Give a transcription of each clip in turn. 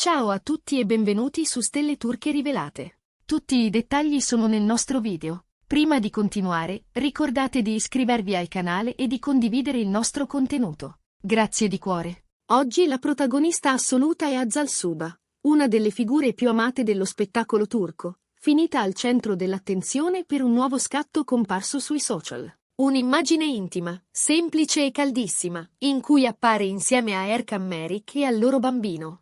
Ciao a tutti e benvenuti su Stelle Turche Rivelate. Tutti i dettagli sono nel nostro video. Prima di continuare, ricordate di iscrivervi al canale e di condividere il nostro contenuto. Grazie di cuore. Oggi la protagonista assoluta è Azal Suba, una delle figure più amate dello spettacolo turco, finita al centro dell'attenzione per un nuovo scatto comparso sui social. Un'immagine intima, semplice e caldissima, in cui appare insieme a Erkan Merik e al loro bambino.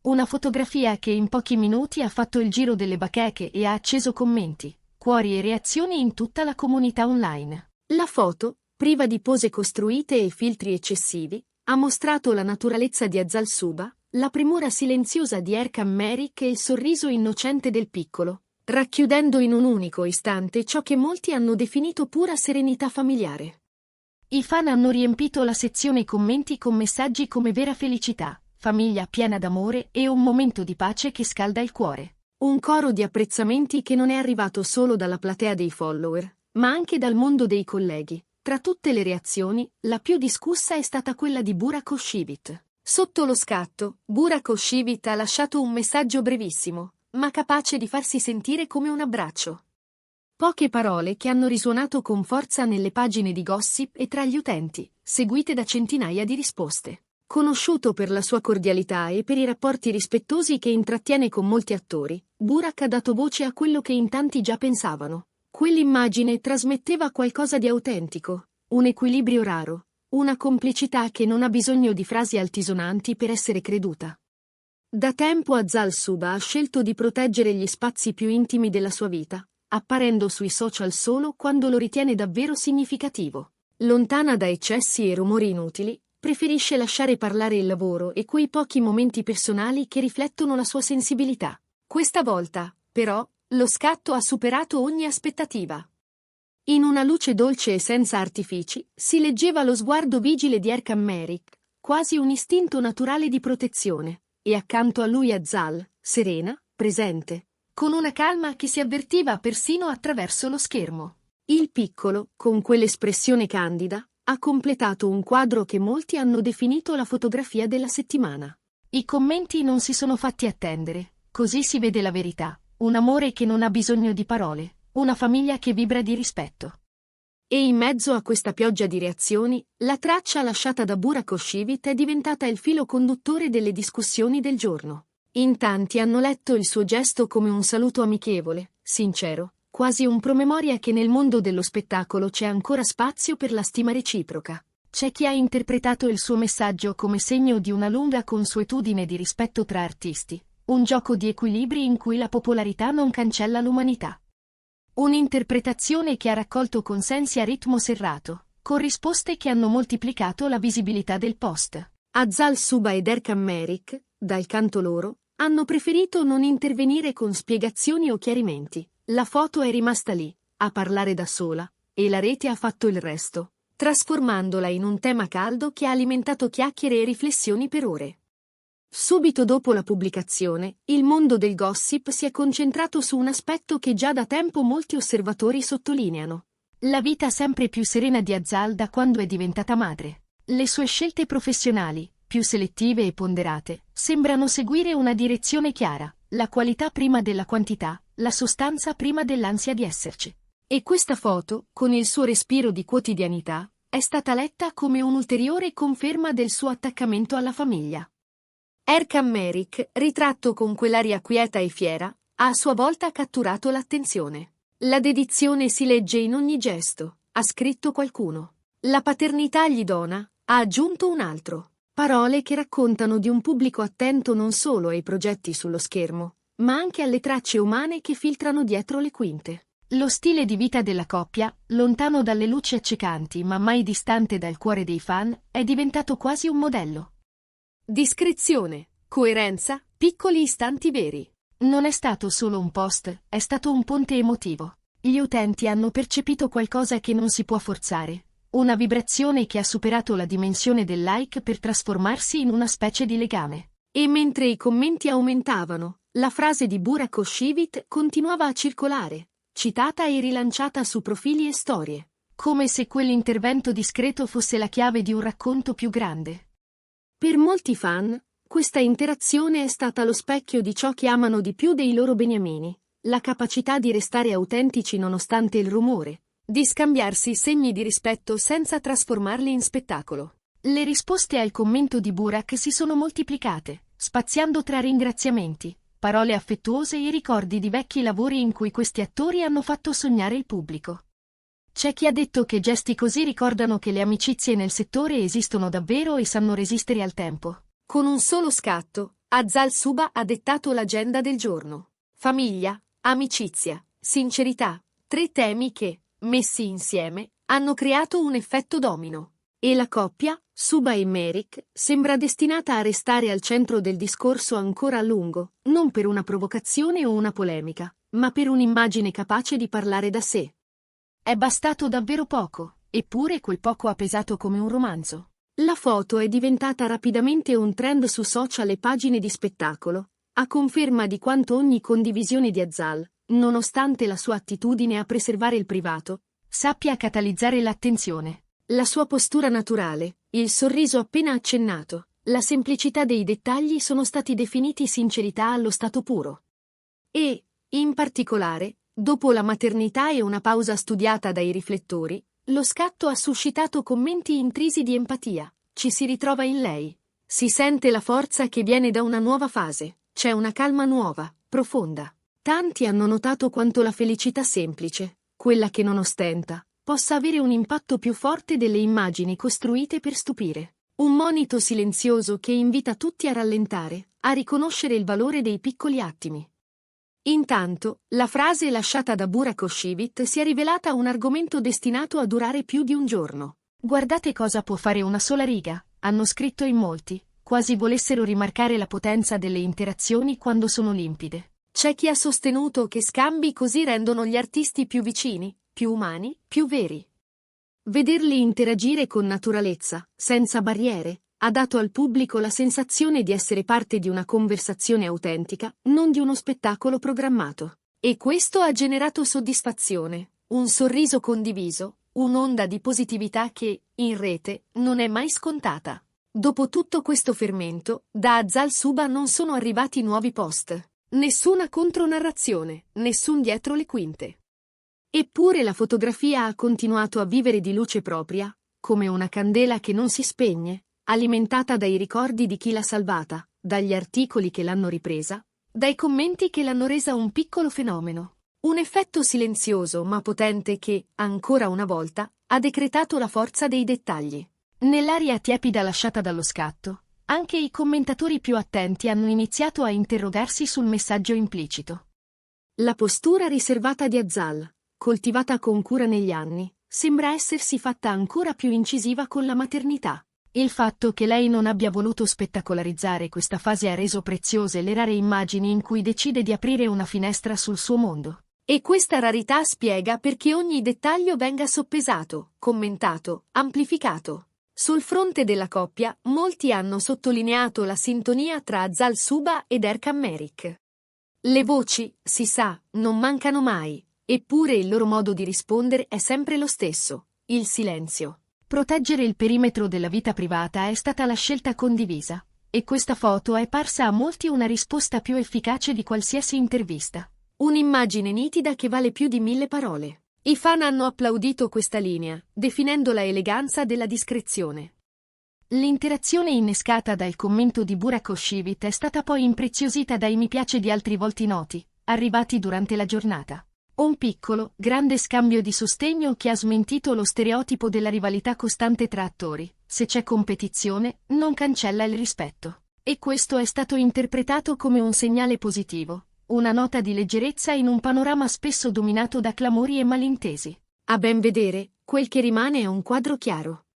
Una fotografia che in pochi minuti ha fatto il giro delle bacheche e ha acceso commenti, cuori e reazioni in tutta la comunità online. La foto, priva di pose costruite e filtri eccessivi, ha mostrato la naturalezza di Azal Suba, la premura silenziosa di Erkan Merik e il sorriso innocente del piccolo, racchiudendo in un unico istante ciò che molti hanno definito pura serenità familiare. I fan hanno riempito la sezione commenti con messaggi come vera felicità, famiglia piena d'amore e un momento di pace che scalda il cuore. Un coro di apprezzamenti che non è arrivato solo dalla platea dei follower, ma anche dal mondo dei colleghi. Tra tutte le reazioni, la più discussa è stata quella di Burak Özçivit. Sotto lo scatto, Burak Özçivit ha lasciato un messaggio brevissimo, ma capace di farsi sentire come un abbraccio. Poche parole che hanno risuonato con forza nelle pagine di gossip e tra gli utenti, seguite da centinaia di risposte. Conosciuto per la sua cordialità e per i rapporti rispettosi che intrattiene con molti attori, Burak ha dato voce a quello che in tanti già pensavano. Quell'immagine trasmetteva qualcosa di autentico, un equilibrio raro, una complicità che non ha bisogno di frasi altisonanti per essere creduta. Da tempo Azal Suba ha scelto di proteggere gli spazi più intimi della sua vita, apparendo sui social solo quando lo ritiene davvero significativo. Lontana da eccessi e rumori inutili, preferisce lasciare parlare il lavoro e quei pochi momenti personali che riflettono la sua sensibilità. Questa volta, però, lo scatto ha superato ogni aspettativa. In una luce dolce e senza artifici, si leggeva lo sguardo vigile di Erkan Merik, quasi un istinto naturale di protezione, e accanto a lui Azal, serena, presente, con una calma che si avvertiva persino attraverso lo schermo. Il piccolo, con quell'espressione candida, ha completato un quadro che molti hanno definito la fotografia della settimana. I commenti non si sono fatti attendere, così si vede la verità, un amore che non ha bisogno di parole, una famiglia che vibra di rispetto. E in mezzo a questa pioggia di reazioni, la traccia lasciata da Burak Özçivit è diventata il filo conduttore delle discussioni del giorno. In tanti hanno letto il suo gesto come un saluto amichevole, sincero, quasi un promemoria che nel mondo dello spettacolo c'è ancora spazio per la stima reciproca. C'è chi ha interpretato il suo messaggio come segno di una lunga consuetudine di rispetto tra artisti, un gioco di equilibri in cui la popolarità non cancella l'umanità. Un'interpretazione che ha raccolto consensi a ritmo serrato, con risposte che hanno moltiplicato la visibilità del post. Azal Suba ed Erkan Merik, dal canto loro, hanno preferito non intervenire con spiegazioni o chiarimenti. La foto è rimasta lì, a parlare da sola, e la rete ha fatto il resto, trasformandola in un tema caldo che ha alimentato chiacchiere e riflessioni per ore. Subito dopo la pubblicazione, il mondo del gossip si è concentrato su un aspetto che già da tempo molti osservatori sottolineano. La vita sempre più serena di Azal da quando è diventata madre. Le sue scelte professionali, più selettive e ponderate, sembrano seguire una direzione chiara, la qualità prima della quantità, la sostanza prima dell'ansia di esserci. E questa foto, con il suo respiro di quotidianità, è stata letta come un'ulteriore conferma del suo attaccamento alla famiglia. Erkan Merik, ritratto con quell'aria quieta e fiera, ha a sua volta catturato l'attenzione. La dedizione si legge in ogni gesto, ha scritto qualcuno. La paternità gli dona, ha aggiunto un altro. Parole che raccontano di un pubblico attento non solo ai progetti sullo schermo, ma anche alle tracce umane che filtrano dietro le quinte. Lo stile di vita della coppia, lontano dalle luci accecanti ma mai distante dal cuore dei fan, è diventato quasi un modello. Discrezione, coerenza, piccoli istanti veri. Non è stato solo un post, è stato un ponte emotivo. Gli utenti hanno percepito qualcosa che non si può forzare, una vibrazione che ha superato la dimensione del like per trasformarsi in una specie di legame. E mentre i commenti aumentavano, la frase di Burak Özçivit continuava a circolare, citata e rilanciata su profili e storie, come se quell'intervento discreto fosse la chiave di un racconto più grande. Per molti fan, Questa interazione è stata lo specchio di ciò che amano di più dei loro beniamini, la capacità di restare autentici nonostante il rumore, di scambiarsi segni di rispetto senza trasformarli in spettacolo. Le risposte al commento di Burak si sono moltiplicate, spaziando tra ringraziamenti, parole affettuose e ricordi di vecchi lavori in cui questi attori hanno fatto sognare il pubblico. C'è chi ha detto che gesti così ricordano che le amicizie nel settore esistono davvero e sanno resistere al tempo. Con un solo scatto, Azal Suba ha dettato l'agenda del giorno. Famiglia, amicizia, sincerità, 3 temi che, messi insieme, hanno creato un effetto domino. E la coppia, Suba e Merik, sembra destinata a restare al centro del discorso ancora a lungo, non per una provocazione o una polemica, ma per un'immagine capace di parlare da sé. È bastato davvero poco, eppure quel poco ha pesato come un romanzo. La foto è diventata rapidamente un trend su social e pagine di spettacolo, a conferma di quanto ogni condivisione di Azal, nonostante la sua attitudine a preservare il privato, sappia catalizzare l'attenzione. La sua postura naturale, il sorriso appena accennato, la semplicità dei dettagli sono stati definiti sincerità allo stato puro. E, in particolare, dopo la maternità e una pausa studiata dai riflettori, lo scatto ha suscitato commenti intrisi di empatia. Ci si ritrova in lei. Si sente la forza che viene da una nuova fase. C'è una calma nuova, profonda. Tanti hanno notato quanto la felicità semplice, quella che non ostenta, possa avere un impatto più forte delle immagini costruite per stupire. Un monito silenzioso che invita tutti a rallentare, a riconoscere il valore dei piccoli attimi. Intanto, la frase lasciata da Burak Oshivit si è rivelata un argomento destinato a durare più di un giorno. Guardate cosa può fare una sola riga, hanno scritto in molti, quasi volessero rimarcare la potenza delle interazioni quando sono limpide. C'è chi ha sostenuto che scambi così rendono gli artisti più vicini, più umani, più veri. Vederli interagire con naturalezza, senza barriere, ha dato al pubblico la sensazione di essere parte di una conversazione autentica, non di uno spettacolo programmato. E questo ha generato soddisfazione, un sorriso condiviso, un'onda di positività che, in rete, non è mai scontata. Dopo tutto questo fermento, da Azal Suba non sono arrivati nuovi post. Nessuna contronarrazione, nessun dietro le quinte. Eppure la fotografia ha continuato a vivere di luce propria, come una candela che non si spegne, alimentata dai ricordi di chi l'ha salvata, dagli articoli che l'hanno ripresa, dai commenti che l'hanno resa un piccolo fenomeno. Un effetto silenzioso ma potente che, ancora una volta, ha decretato la forza dei dettagli. Nell'aria tiepida lasciata dallo scatto, anche i commentatori più attenti hanno iniziato a interrogarsi sul messaggio implicito. La postura riservata di Azal, coltivata con cura negli anni, sembra essersi fatta ancora più incisiva con la maternità. Il fatto che lei non abbia voluto spettacolarizzare questa fase ha reso preziose le rare immagini in cui decide di aprire una finestra sul suo mondo. E questa rarità spiega perché ogni dettaglio venga soppesato, commentato, amplificato. Sul fronte della coppia, molti hanno sottolineato la sintonia tra Azal Suba ed Erkan Merik. Le voci, si sa, non mancano mai, eppure il loro modo di rispondere è sempre lo stesso, il silenzio. Proteggere il perimetro della vita privata è stata la scelta condivisa, e questa foto è parsa a molti una risposta più efficace di qualsiasi intervista. Un'immagine nitida che vale più di 1000 parole. I fan hanno applaudito questa linea, definendola eleganza della discrezione. L'interazione innescata dal commento di Burak Oshivit è stata poi impreziosita dai mi piace di altri volti noti, arrivati durante la giornata. Un piccolo, grande scambio di sostegno che ha smentito lo stereotipo della rivalità costante tra attori. Se c'è competizione, non cancella il rispetto. E questo è stato interpretato come un segnale positivo, una nota di leggerezza in un panorama spesso dominato da clamori e malintesi. A ben vedere, quel che rimane è un quadro chiaro.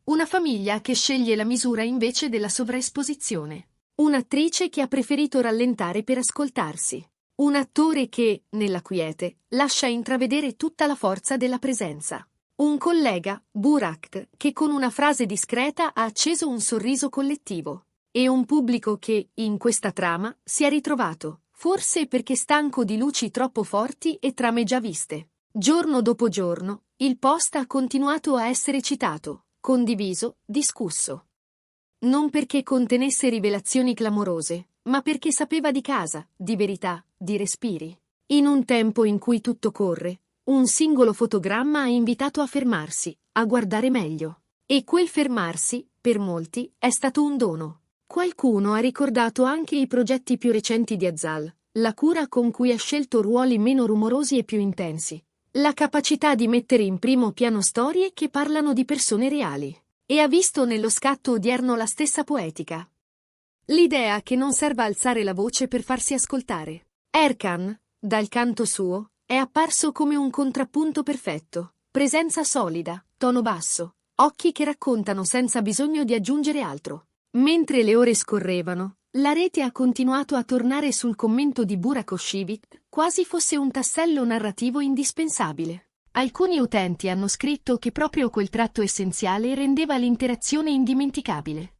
Una famiglia che sceglie la misura invece della sovraesposizione. Un'attrice che ha preferito rallentare per ascoltarsi. Un attore che, nella quiete, lascia intravedere tutta la forza della presenza. Un collega, Burak, che con una frase discreta ha acceso un sorriso collettivo. E un pubblico che, in questa trama, si è ritrovato, forse perché stanco di luci troppo forti e trame già viste. Giorno dopo giorno, il post ha continuato a essere citato, condiviso, discusso. Non perché contenesse rivelazioni clamorose, ma perché sapeva di casa, di verità, di respiri. In un tempo in cui tutto corre, un singolo fotogramma ha invitato a fermarsi, a guardare meglio. E quel fermarsi, per molti, è stato un dono. Qualcuno ha ricordato anche i progetti più recenti di Azzal, la cura con cui ha scelto ruoli meno rumorosi e più intensi, la capacità di mettere in primo piano storie che parlano di persone reali. E ha visto nello scatto odierno la stessa poetica. L'idea che non serva alzare la voce per farsi ascoltare. Erkan, dal canto suo, è apparso come un contrappunto perfetto, presenza solida, tono basso, occhi che raccontano senza bisogno di aggiungere altro. Mentre le ore scorrevano, la rete ha continuato a tornare sul commento di Burak Oshivit, quasi fosse un tassello narrativo indispensabile. Alcuni utenti hanno scritto che proprio quel tratto essenziale rendeva l'interazione indimenticabile.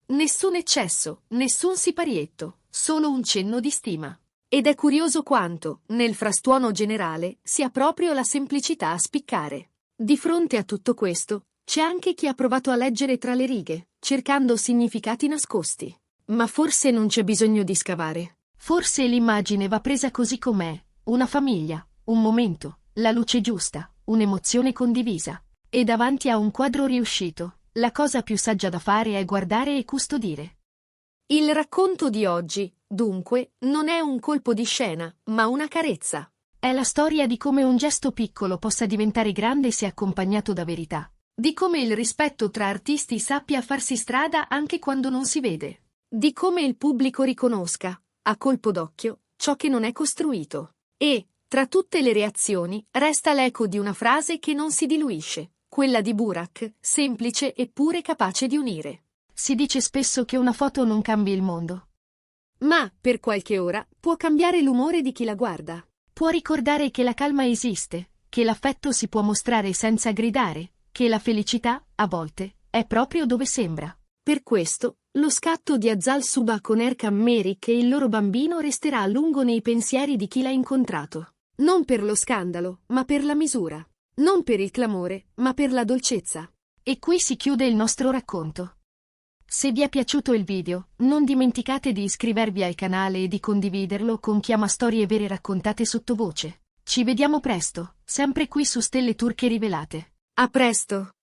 Nessun eccesso, nessun siparietto, solo un cenno di stima. Ed è curioso quanto, nel frastuono generale, sia proprio la semplicità a spiccare. Di fronte a tutto questo, c'è anche chi ha provato a leggere tra le righe, cercando significati nascosti. Ma forse non c'è bisogno di scavare. Forse l'immagine va presa così com'è, una famiglia, un momento, la luce giusta, un'emozione condivisa. E davanti a un quadro riuscito, la cosa più saggia da fare è guardare e custodire. Il racconto di oggi, dunque, non è un colpo di scena, ma una carezza. È la storia di come un gesto piccolo possa diventare grande se accompagnato da verità. Di come il rispetto tra artisti sappia farsi strada anche quando non si vede. Di come il pubblico riconosca, a colpo d'occhio, ciò che non è costruito. E, tra tutte le reazioni, resta l'eco di una frase che non si diluisce, quella di Burak, semplice eppure capace di unire. Si dice spesso che una foto non cambi il mondo. Ma, per qualche ora, può cambiare l'umore di chi la guarda. Può ricordare che la calma esiste, che l'affetto si può mostrare senza gridare, che la felicità, a volte, è proprio dove sembra. Per questo, lo scatto di Azzal Suba con Erkan Merik e il loro bambino resterà a lungo nei pensieri di chi l'ha incontrato. Non per lo scandalo, ma per la misura. Non per il clamore, ma per la dolcezza. E qui si chiude il nostro racconto. Se vi è piaciuto il video, non dimenticate di iscrivervi al canale e di condividerlo con chi ama storie vere raccontate sottovoce. Ci vediamo presto, sempre qui su Stelle Turche Rivelate. A presto!